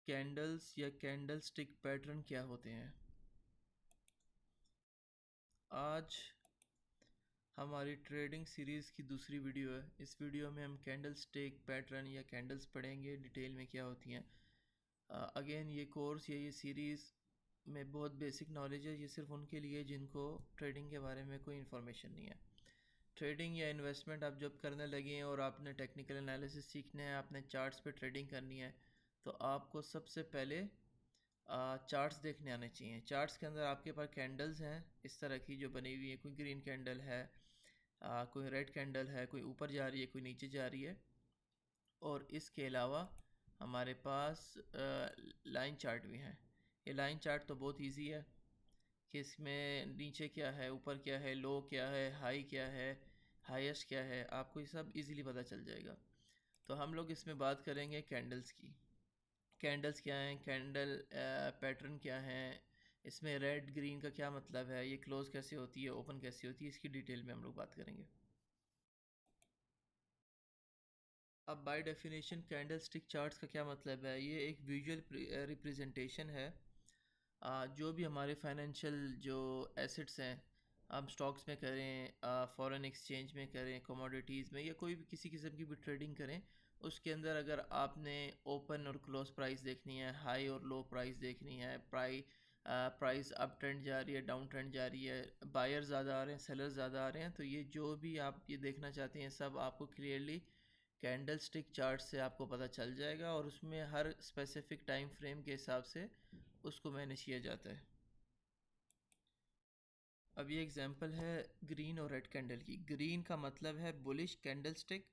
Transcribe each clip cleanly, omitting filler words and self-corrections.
Candles या candle stick pattern क्या होते हैं। आज हमारी ट्रेडिंग सीरीज़ की दूसरी वीडियो है। इस वीडियो में हम कैंडल स्टिक पैटर्न या कैंडल्स पढ़ेंगे, डिटेल में क्या होती हैं। अगेन ये कोर्स या ये सीरीज़ में बहुत बेसिक नॉलेज है। ये सिर्फ उनके लिए जिनको ट्रेडिंग के बारे में कोई इन्फॉर्मेशन नहीं है। ट्रेडिंग या इन्वेस्टमेंट आप जब करने लगे हैं और आपने टेक्निकल एनालिसिस सीखना है, आपने चार्ट्स पे ट्रेडिंग करनी है, तो आपको सबसे पहले चार्ट्स देखने आने चाहिए। चार्ट्स के अंदर आपके पास कैंडल्स हैं इस तरह की जो बनी हुई है। कोई ग्रीन कैंडल है, कोई रेड कैंडल है, कोई ऊपर जा रही है, कोई नीचे जा रही है। और इसके अलावा हमारे पास लाइन चार्ट भी हैं। ये लाइन चार्ट तो बहुत इजी है कि इसमें नीचे क्या है, ऊपर क्या है, लो क्या है, हाई क्या है, हाईएस्ट क्या है, आपको ये सब इजीली पता चल जाएगा। तो हम लोग इसमें बात करेंगे कैंडल्स की। कैंडल्स क्या हैं, कैंडल पैटर्न क्या हैं, इसमें रेड ग्रीन का क्या मतलब है, ये क्लोज कैसे होती है, ओपन कैसे होती है, इसकी डिटेल में हम लोग बात करेंगे। अब by definition candle stick charts का क्या मतलब है। ये एक विजुअल रिप्रेजेंटेशन है। जो भी हमारे फाइनेंशियल जो एसेट्स हैं, हम स्टॉक्स में करें, फॉरेन एक्सचेंज में करें, कमोडिटीज़ में, या कोई भी किसी किस्म की भी ट्रेडिंग करें, उसके अंदर अगर आपने ओपन और क्लोज प्राइस देखनी है, हाई और लो प्राइस देखनी है, प्राइस अप ट्रेंड जा रही है, डाउन ट्रेंड जा रही है, बायर ज़्यादा आ रहे हैं, सेलर ज़्यादा आ रहे हैं, तो ये जो भी आप ये देखना चाहते हैं सब आपको क्लियरली कैंडल स्टिक चार्ट से आपको पता चल जाएगा। और उसमें हर स्पेसिफिक टाइम फ्रेम के हिसाब से उसको मैनेज किया जाता है। अब ये एग्जांपल है ग्रीन और रेड कैंडल की। ग्रीन का मतलब है बुलिश कैंडल स्टिक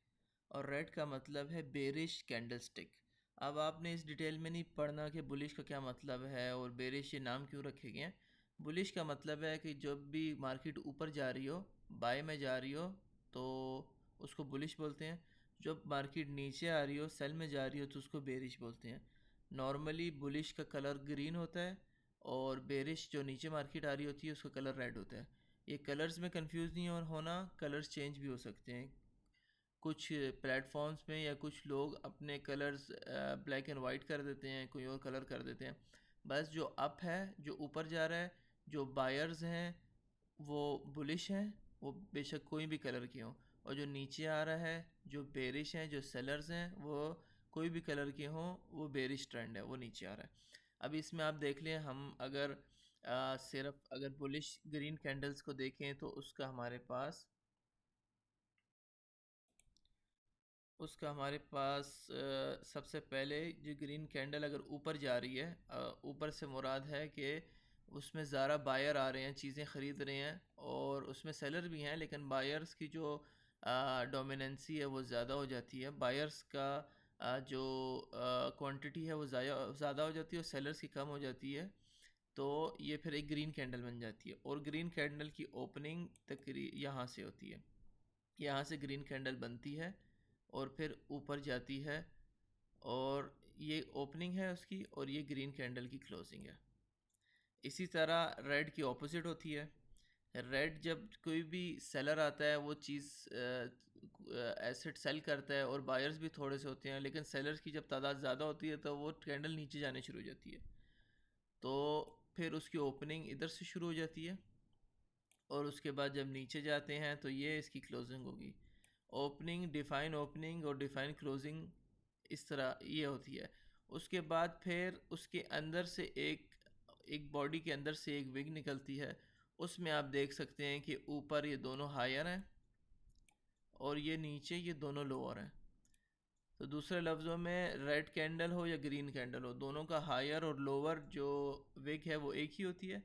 और रेड का मतलब है बेरिश कैंडल स्टिक। अब आपने इस डिटेल में नहीं पढ़ना कि बुलिश का क्या मतलब है और बेरिश ये नाम क्यों रखे गए हैं। बुलिश का मतलब है कि जब भी मार्केट ऊपर जा रही हो, बाय में जा रही हो, तो उसको बुलिश बोलते हैं। जब मार्केट नीचे आ रही हो, सेल में जा रही हो, तो उसको बेरिश बोलते हैं। नॉर्मली बुलिश का कलर ग्रीन होता है और बेरिश जो नीचे मार्केट आ रही होती है उसका कलर रेड होता है। ये कलर्स में कंफ्यूज नहीं होना, कलर्स चेंज भी हो सकते हैं। कुछ प्लेटफॉर्म्स में या कुछ लोग अपने कलर्स ब्लैक एंड वाइट कर देते हैं, कोई और कलर कर देते हैं। बस जो अप है, जो ऊपर जा रहा है, जो बायर्स हैं वो बुलिश हैं, वो बेशक कोई भी कलर के हों। और जो नीचे आ रहा है, जो बेरिश हैं, जो सेलर्स हैं, वो कोई भी कलर के हों, वो बेरिश ट्रेंड है, वो नीचे आ रहा है। अब इसमें आप देख लें, हम अगर सिर्फ अगर बुलिश ग्रीन कैंडल्स को देखें तो उसका हमारे पास सबसे पहले जो ग्रीन कैंडल अगर ऊपर जा रही है, ऊपर से मुराद है कि उसमें ज़्यादा बायर आ रहे हैं, चीज़ें ख़रीद रहे हैं, और उसमें सेलर भी हैं, लेकिन बायर्स की जो डोमिनेंसी है वो ज़्यादा हो जाती है। बायर्स का जो क्वांटिटी है वो ज़्यादा हो जाती है और सेलर्स की कम हो जाती है। तो ये फिर एक ग्रीन कैंडल बन जाती है। और ग्रीन कैंडल की ओपनिंग यहाँ से होती है, यहाँ से ग्रीन कैंडल बनती है और फिर ऊपर जाती है, और ये ओपनिंग है उसकी, और ये ग्रीन कैंडल की क्लोजिंग है। इसी तरह रेड की ऑपोजिट होती है। रेड जब कोई भी सेलर आता है वो चीज़ एसेट सेल करता है, और बायर्स भी थोड़े से होते हैं, लेकिन सेलर्स की जब तादाद ज़्यादा होती है तो वो कैंडल नीचे जाने शुरू हो जाती है। तो फिर उसकी ओपनिंग इधर से शुरू हो जाती है, और उसके बाद जब नीचे जाते हैं तो ये इसकी क्लोजिंग होगी। ओपनिंग और डिफ़ाइन क्लोजिंग इस तरह ये होती है। उसके बाद फिर उसके अंदर से एक एक बॉडी के अंदर से एक विग निकलती है। उसमें आप देख सकते हैं कि ऊपर ये दोनों हायर हैं और ये नीचे ये दोनों लोअर हैं। तो दूसरे लफ्ज़ों में रेड कैंडल हो या ग्रीन कैंडल हो, दोनों का हायर और लोअर जो विग है वो एक ही होती है,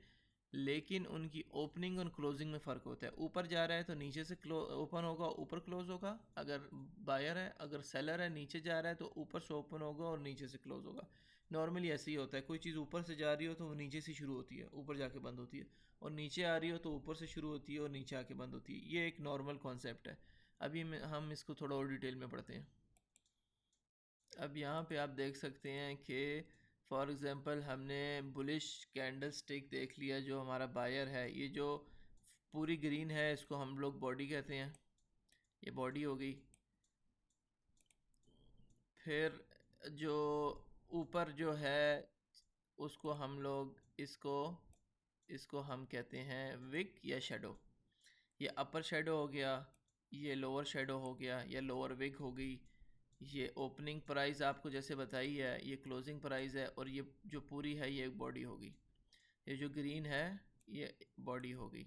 लेकिन उनकी ओपनिंग और क्लोजिंग में फ़र्क होता है। ऊपर जा रहा है तो नीचे से ओपन होगा, ऊपर क्लोज होगा अगर बायर है। अगर सेलर है, नीचे जा रहा है तो ऊपर से ओपन होगा और नीचे से क्लोज होगा। नॉर्मली ऐसे ही होता है, कोई चीज़ ऊपर से जा रही हो तो वो नीचे से शुरू होती है, ऊपर जाके बंद होती है, और नीचे आ रही हो तो ऊपर से शुरू होती है और नीचे आके बंद होती है। ये एक नॉर्मल कॉन्सेप्ट है। अभी हम इसको थोड़ा और डिटेल में पढ़ते हैं। अब यहाँ पे आप देख सकते हैं कि फॉर एग्ज़ाम्पल हमने बुलिश कैंडल स्टिक देख लिया, जो हमारा बायर है, ये जो पूरी ग्रीन है इसको हम लोग बॉडी कहते हैं, ये बॉडी हो गई। फिर जो ऊपर जो है उसको हम लोग इसको इसको हम कहते हैं विग या शेडो। ये अपर शेडो हो गया, ये लोअर शेडो हो गया, या लोअर विग हो गई। ये ओपनिंग प्राइस आपको जैसे बताई है, ये क्लोजिंग प्राइस है, और ये जो पूरी है ये बॉडी होगी। ये जो ग्रीन है ये बॉडी होगी।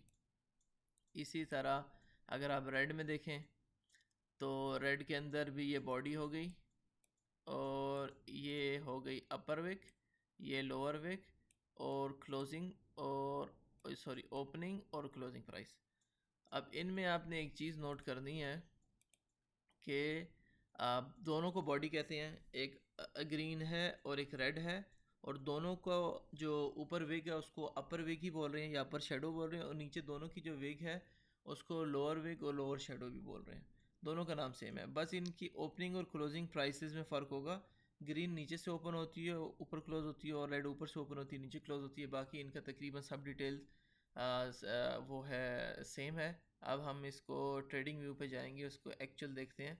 इसी तरह अगर आप रेड में देखें तो रेड के अंदर भी ये बॉडी हो गई, और ये हो गई अपर विक, ये लोअर विक, और क्लोजिंग, और सॉरी ओपनिंग और क्लोजिंग प्राइस। अब इनमें आपने एक चीज़ नोट करनी है कि आप दोनों को बॉडी कहते हैं, एक ग्रीन है और एक रेड है, और दोनों को जो ऊपर विग है उसको अपर विग ही बोल रहे हैं या अपर शेडो बोल रहे हैं, और नीचे दोनों की जो विग है उसको लोअर विग और लोअर शेडो भी बोल रहे हैं। दोनों का नाम सेम है, बस इनकी ओपनिंग और क्लोजिंग प्राइसेस में फ़र्क होगा। ग्रीन नीचे से ओपन होती है ऊपर क्लोज होती है, और रेड ऊपर से ओपन होती है नीचे क्लोज होती है। बाकी इनका तकरीबन सब डिटेल्स वो है सेम है। अब हम इसको ट्रेडिंग व्यू पे जाएंगे, उसको एक्चुअल देखते हैं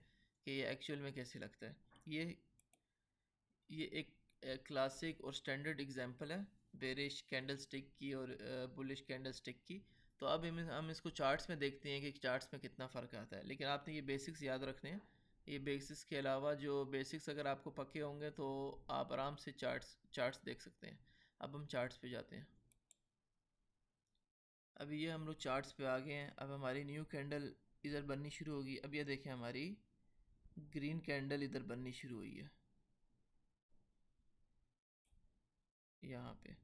कि ये एक्चुअल में कैसे लगता है। ये एक क्लासिक और स्टैंडर्ड एग्जांपल है बेरिश कैंडल स्टिक की और बुलिश कैंडल स्टिक की। तो अब हम इसको चार्ट्स में देखते हैं कि चार्ट्स में कितना फ़र्क आता है, लेकिन आपने ये बेसिक्स याद रखने हैं। ये बेसिक्स के अलावा जो बेसिक्स अगर आपको पक्के होंगे तो आप आराम से चार्ट्स चार्ट्स देख सकते हैं। अब हम चार्ट्स पे जाते हैं। अभी ये हम लोग चार्ट्स पे आ गए हैं। अब हमारी न्यू कैंडल इधर बननी शुरू होगी। अब ये देखें, हमारी ग्रीन कैंडल इधर बननी शुरू हुई है यहाँ पे।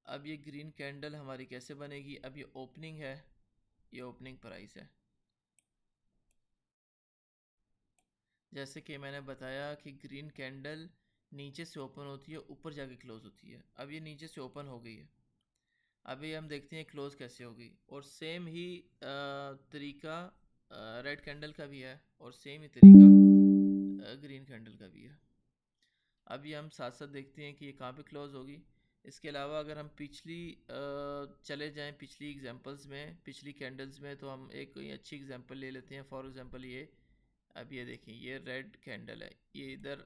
अब ये ग्रीन कैंडल हमारी कैसे बनेगी? अब ये ओपनिंग है, ये ओपनिंग प्राइस है। जैसे कि मैंने बताया कि ग्रीन कैंडल नीचे से ओपन होती है, ऊपर जाके क्लोज होती है। अब ये नीचे से ओपन हो गई है, अभी हम देखते हैं क्लोज कैसे होगी। और सेम ही तरीका रेड कैंडल का भी है, और सेम ही तरीका ग्रीन कैंडल का भी है। अब ये हम साथ साथ देखते हैं कि ये कहाँ पे क्लोज होगी। इसके अलावा अगर हम पिछली चले जाएं पिछली एग्जांपल्स में, पिछली कैंडल्स में, तो हम एक कोई अच्छी एग्जांपल ले लेते हैं। फॉर एग्जांपल ये, अब ये देखें, ये रेड कैंडल है, ये इधर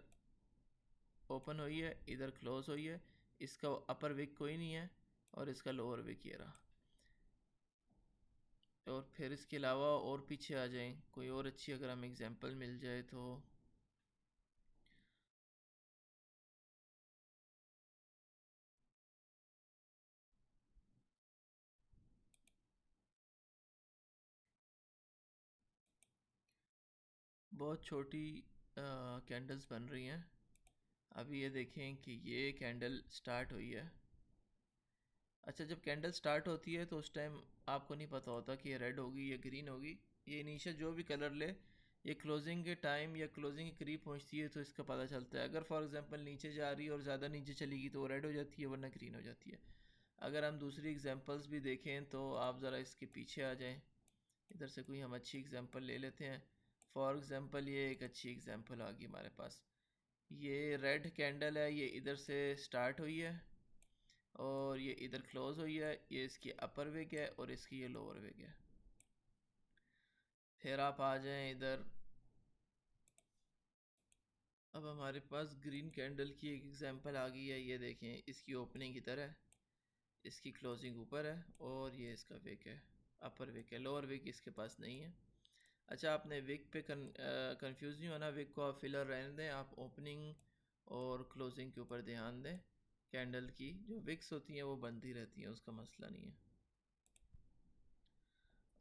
ओपन हुई है, इधर क्लोज हुई है। इसका अपर विक कोई नहीं है, और इसका लोअर विक ये रहा। और फिर इसके अलावा और पीछे आ जाएं, कोई और अच्छी अगर हम एग्जांपल मिल जाए तो। बहुत छोटी कैंडल्स बन रही हैं। अभी ये देखें कि ये कैंडल स्टार्ट हुई है। अच्छा, जब कैंडल स्टार्ट होती है तो उस टाइम आपको नहीं पता होता कि ये रेड होगी या ग्रीन होगी। ये नीचे जो भी कलर ले, ये क्लोजिंग के टाइम या क्लोजिंग के करीब पहुंचती है तो इसका पता चलता है। अगर फॉर एग्जांपल नीचे जा रही है और ज़्यादा नीचे चलेगी तो वो रेड हो जाती है, वरना ग्रीन हो जाती है। अगर हम दूसरी एग्जांपल्स भी देखें तो आप ज़रा इसके पीछे आ जाएं। इधर से कोई हम अच्छी एग्जांपल ले लेते हैं। फॉर एग्जांपल ये एक अच्छी एग्जांपल आ गई हमारे पास। ये रेड कैंडल है, ये इधर से स्टार्ट हुई है और ये इधर क्लोज हुई है। ये इसकी अपर विग है और इसकी ये लोअर विग है। फिर आप आ जाएं इधर। अब हमारे पास ग्रीन कैंडल की एक एग्जांपल आ गई है। ये देखें, इसकी ओपनिंग इधर है, इसकी क्लोजिंग ऊपर है, और ये इसका विग है, अपर विग है। लोअर विग इसके पास नहीं है। अच्छा, आपने विग पे कंफ्यूज नहीं होना। विग को आप फिलर रहने दें, आप ओपनिंग और क्लोजिंग के ऊपर ध्यान दें। कैंडल की जो विक्स होती हैं वो बनती रहती हैं, उसका मसला नहीं है।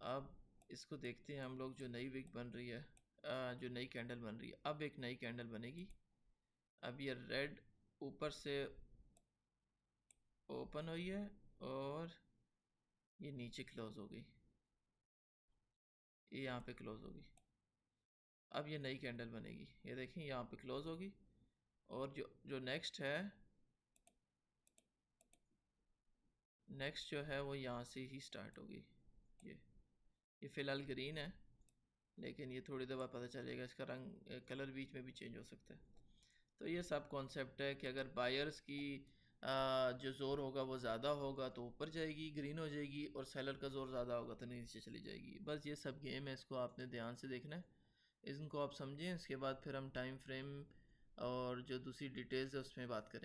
अब इसको देखते हैं हम लोग, जो नई विग बन रही है, जो नई कैंडल बन रही है। अब एक नई कैंडल बनेगी। अब ये रेड ऊपर से ओपन हुई है, और ये नीचे क्लोज हो गई, ये यहाँ पे क्लोज होगी। अब ये नई कैंडल बनेगी। ये देखें, यहाँ पे क्लोज होगी, और जो जो नेक्स्ट है, नेक्स्ट जो है वो यहाँ से ही स्टार्ट होगी। ये फ़िलहाल ग्रीन है, लेकिन ये थोड़ी देर बाद पता चलेगा, इसका रंग कलर बीच में भी चेंज हो सकता है। तो ये सब कॉन्सेप्ट है कि अगर बायर्स की जो ज़ोर होगा वो ज़्यादा होगा तो ऊपर जाएगी, ग्रीन हो जाएगी, और सेलर का ज़ोर ज़्यादा होगा तो नीचे चली जाएगी। बस ये सब गेम है, इसको आपने ध्यान से देखना है, इनको आप समझें। इसके बाद फिर हम टाइम फ्रेम और जो दूसरी डिटेल्स है उसमें बात करेंगे।